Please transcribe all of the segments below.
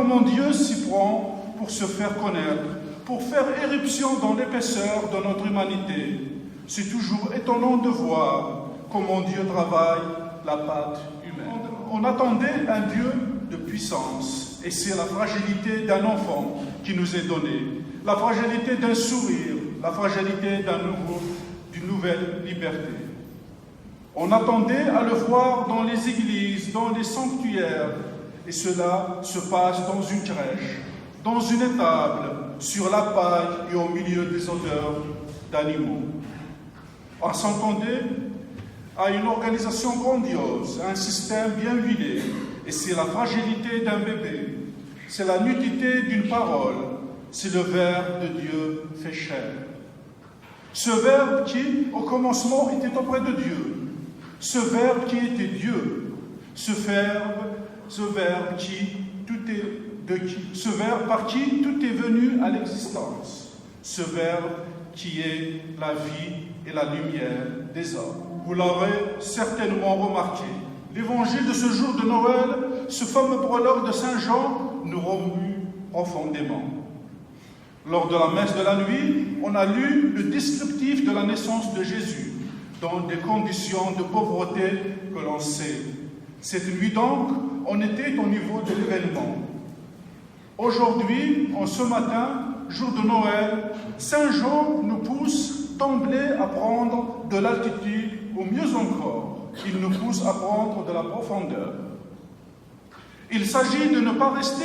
comment Dieu s'y prend pour se faire connaître, pour faire éruption dans l'épaisseur de notre humanité. C'est toujours étonnant de voir comment Dieu travaille la pâte humaine. On attendait un Dieu de puissance, et c'est la fragilité d'un enfant qui nous est donnée, la fragilité d'un sourire, la fragilité d'une nouvelle liberté. On attendait à le voir dans les églises, dans les sanctuaires, et cela se passe dans une crèche, dans une étable, sur la paille et au milieu des odeurs d'animaux. On s'entendait à une organisation grandiose, à un système bien huilé, et c'est la fragilité d'un bébé, c'est la nudité d'une parole, c'est le Verbe de Dieu fait chair. Ce Verbe qui, au commencement, était auprès de Dieu, ce Verbe qui était Dieu, ce Verbe qui tout est de qui, ce Verbe par qui tout est venu à l'existence, ce Verbe qui est la vie et la lumière des hommes. Vous l'aurez certainement remarqué, l'évangile de ce jour de Noël, ce fameux prologue de Saint Jean, nous remue profondément. Lors de la messe de la nuit, on a lu le descriptif de la naissance de Jésus, dans des conditions de pauvreté que l'on sait. Cette nuit donc, on était au niveau de l'événement. Aujourd'hui, en ce matin, jour de Noël, Saint Jean nous pousse d'emblée à prendre de l'altitude, ou mieux encore, il nous pousse à prendre de la profondeur. Il s'agit de ne pas rester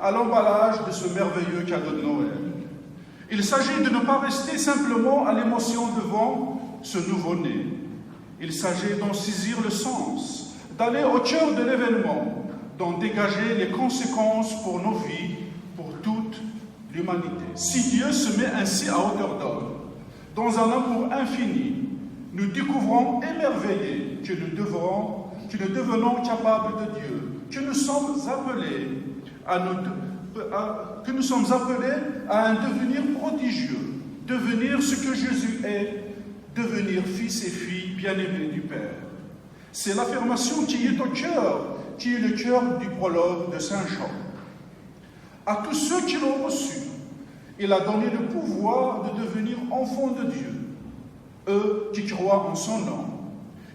à l'emballage de ce merveilleux cadeau de Noël. Il s'agit de ne pas rester simplement à l'émotion devant ce nouveau-né. Il s'agit d'en saisir le sens, d'aller au cœur de l'événement, d'en dégager les conséquences pour nos vies, pour toute l'humanité. Si Dieu se met ainsi à hauteur d'homme, dans un amour infini, nous découvrons émerveillés que nous devenons capables de Dieu, que nous sommes appelés à un devenir prodigieux, devenir ce que Jésus est, devenir fils et filles bien-aimés du Père. C'est l'affirmation qui est au cœur, qui est le cœur du prologue de Saint Jean. À tous ceux qui l'ont reçu, il a donné le pouvoir de devenir enfants de Dieu, eux qui croient en son nom.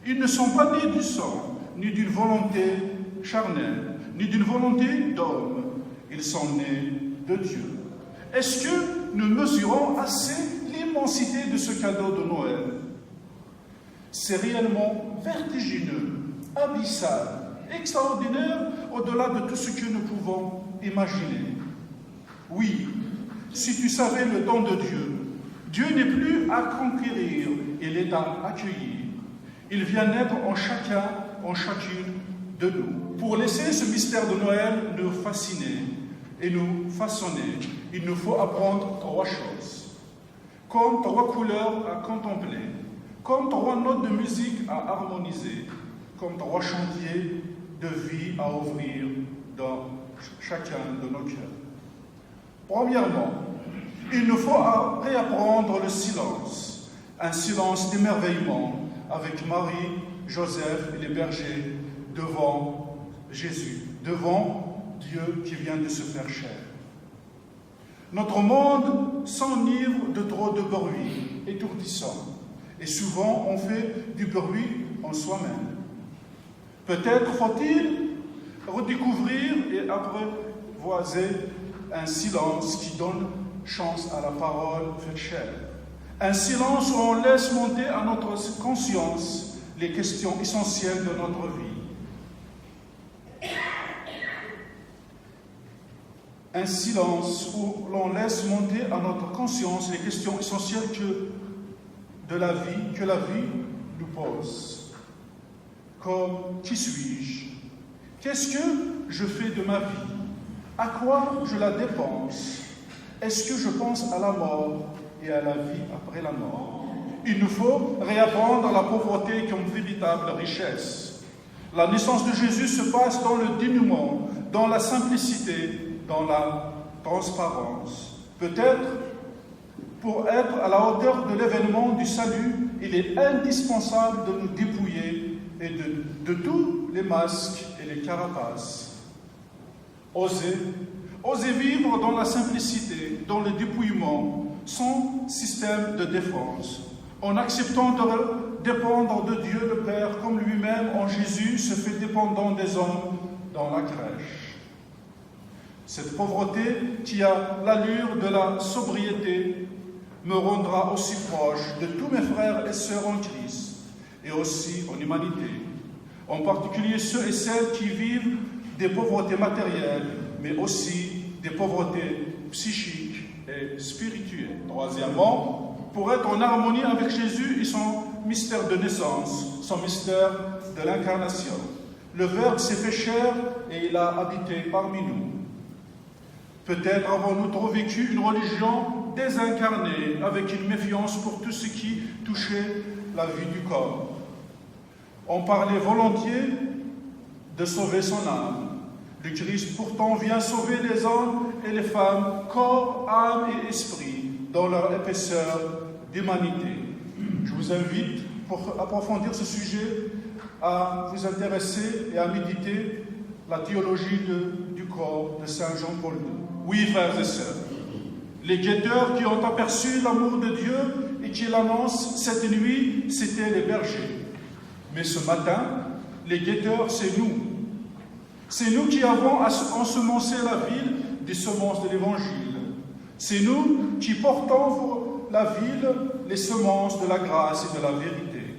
Ils ne sont pas nés du sang, ni d'une volonté charnelle, ni d'une volonté d'homme. Ils sont nés de Dieu. Est-ce que nous mesurons assez l'immensité de ce cadeau de Noël? C'est réellement vertigineux, abyssal, extraordinaire, au-delà de tout ce que nous pouvons imaginer. Oui, si tu savais le don de Dieu, Dieu n'est plus à conquérir, il est à accueillir. Il vient naître en chacun, en chacune de nous. Pour laisser ce mystère de Noël nous fasciner et nous façonner, il nous faut apprendre trois choses. Comme trois couleurs à contempler, comme trois notes de musique à harmoniser, comme trois chantiers de vie à ouvrir dans chacun de nos cœurs. Premièrement, il nous faut réapprendre le silence, un silence d'émerveillement avec Marie, Joseph et les bergers devant Jésus, devant Dieu qui vient de se faire chair. Notre monde s'enivre de trop de bruit étourdissant, et souvent on fait du bruit en soi-même. Peut-être faut-il redécouvrir et apprivoiser un silence qui donne chance à la parole faite chair. Un silence où on laisse monter à notre conscience les questions essentielles de notre vie. Un silence où l'on laisse monter à notre conscience les questions essentielles que la vie nous pose. Comme, qui suis-je? Qu'est-ce que je fais de ma vie? À quoi je la dépense? Est-ce que je pense à la mort et à la vie après la mort? Il nous faut réapprendre la pauvreté comme véritable richesse. La naissance de Jésus se passe dans le dénouement, dans la simplicité, dans la transparence. Peut-être, pour être à la hauteur de l'événement du salut, il est indispensable de nous dépouiller et de tous les masques et les carapaces. Oser Oser vivre dans la simplicité, dans le dépouillement, sans système de défense, en acceptant de dépendre de Dieu le Père comme lui-même en Jésus se fait dépendant des hommes dans la crèche. Cette pauvreté qui a l'allure de la sobriété me rendra aussi proche de tous mes frères et sœurs en Christ et aussi en humanité, en particulier ceux et celles qui vivent des pauvretés matérielles, mais aussi des pauvretés psychiques et spirituelles. Troisièmement, pour être en harmonie avec Jésus et son mystère de naissance, son mystère de l'incarnation. Le Verbe s'est fait chair et il a habité parmi nous. Peut-être avons-nous trop vécu une religion désincarnée, avec une méfiance pour tout ce qui touchait la vie du corps. On parlait volontiers de sauver son âme. Le Christ pourtant vient sauver les hommes et les femmes, corps, âme et esprit, dans leur épaisseur d'humanité. Je vous invite, pour approfondir ce sujet, à vous intéresser et à méditer la théologie du corps de Saint Jean-Paul II. Oui, frères et sœurs, les guetteurs qui ont aperçu l'amour de Dieu et qui l'annoncent cette nuit, c'étaient les bergers. Mais ce matin, les guetteurs, c'est nous. C'est nous qui avons ensemencé la ville des semences de l'Évangile. C'est nous qui portons pour la ville les semences de la grâce et de la vérité.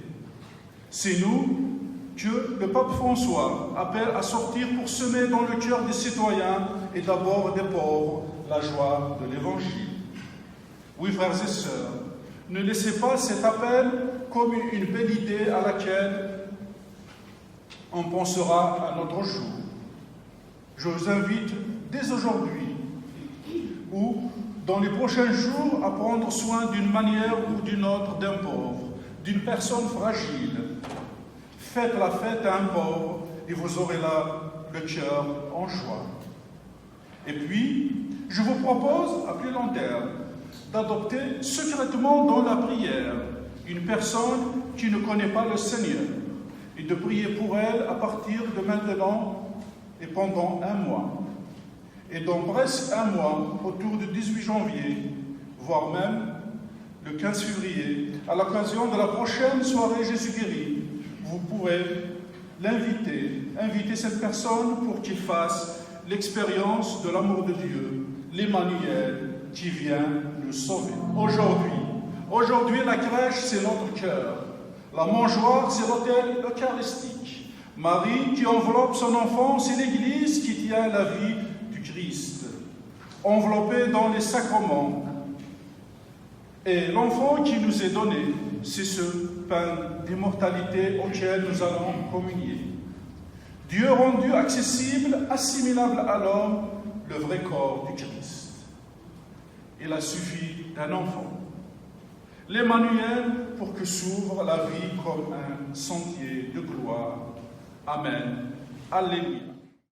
C'est nous que le pape François appelle à sortir pour semer dans le cœur des citoyens et d'abord des pauvres la joie de l'Évangile. Oui, frères et sœurs, ne laissez pas cet appel comme une belle idée à laquelle on pensera à notre jour. Je vous invite dès aujourd'hui ou dans les prochains jours à prendre soin d'une manière ou d'une autre d'un pauvre, d'une personne fragile. Faites la fête à un pauvre et vous aurez là le cœur en joie. Et puis, je vous propose, à plus long terme, d'adopter secrètement dans la prière une personne qui ne connaît pas le Seigneur et de prier pour elle à partir de maintenant et pendant un mois. Et dans presque un mois, autour du 18 janvier, voire même le 15 février, à l'occasion de la prochaine soirée Jésus guéri, vous pourrez inviter cette personne pour qu'il fasse l'expérience de l'amour de Dieu, l'Emmanuel qui vient nous sauver. Aujourd'hui, la crèche, c'est notre cœur. La mangeoire, c'est l'autel eucharistique. Marie qui enveloppe son enfant, c'est l'Église qui tient la vie du Christ, enveloppée dans les sacrements. Et l'enfant qui nous est donné, c'est ce pain d'immortalité auquel nous allons communier. Dieu rendu accessible, assimilable à l'homme, le vrai corps du Christ. Il a suffi d'un enfant. L'Emmanuel pour que s'ouvre la vie comme un sentier de gloire. Amen. Alléluia.